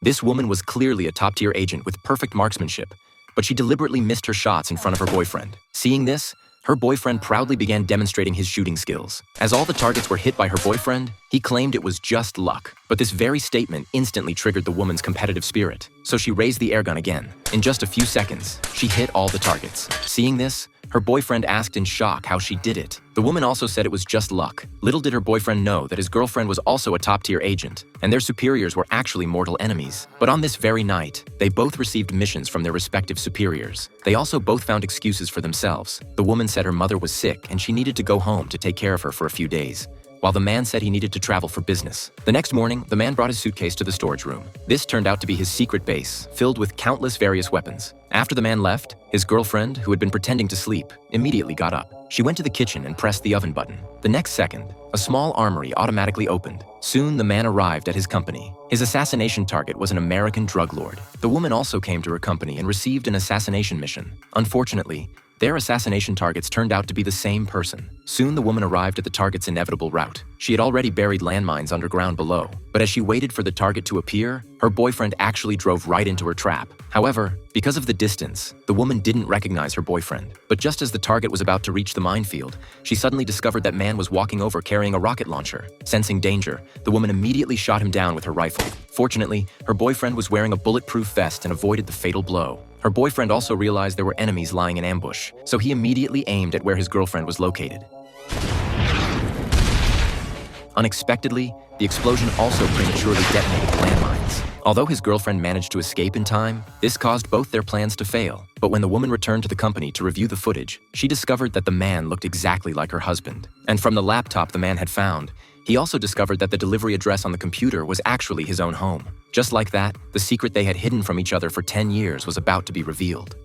This woman was clearly a top-tier agent with perfect marksmanship, but she deliberately missed her shots in front of her boyfriend. Seeing this, her boyfriend proudly began demonstrating his shooting skills. As all the targets were hit by her boyfriend, he claimed it was just luck. But this very statement instantly triggered the woman's competitive spirit, so she raised the airgun again. In just a few seconds, she hit all the targets. Seeing this, her boyfriend asked in shock how she did it. The woman also said it was just luck. Little did her boyfriend know that his girlfriend was also a top-tier agent, and their superiors were actually mortal enemies. But on this very night, they both received missions from their respective superiors. They also both found excuses for themselves. The woman said her mother was sick and she needed to go home to take care of her for a few days, while the man said he needed to travel for business. The next morning, the man brought his suitcase to the storage room. This turned out to be his secret base, filled with countless various weapons. After the man left, his girlfriend, who had been pretending to sleep, immediately got up. She went to the kitchen and pressed the oven button. The next second, a small armory automatically opened. Soon, the man arrived at his company. His assassination target was an American drug lord. The woman also came to her company and received an assassination mission. Unfortunately, their assassination targets turned out to be the same person. Soon the woman arrived at the target's inevitable route. She had already buried landmines underground below, but as she waited for the target to appear, her boyfriend actually drove right into her trap. However, because of the distance, the woman didn't recognize her boyfriend. But just as the target was about to reach the minefield, she suddenly discovered that man was walking over carrying a rocket launcher. Sensing danger, the woman immediately shot him down with her rifle. Fortunately, her boyfriend was wearing a bulletproof vest and avoided the fatal blow. Her boyfriend also realized there were enemies lying in ambush, so he immediately aimed at where his girlfriend was located. Unexpectedly, the explosion also prematurely detonated landmines. Although his girlfriend managed to escape in time, this caused both their plans to fail. But when the woman returned to the company to review the footage, she discovered that the man looked exactly like her husband. And from the laptop the man had found, he also discovered that the delivery address on the computer was actually his own home. Just like that, the secret they had hidden from each other for 10 years was about to be revealed.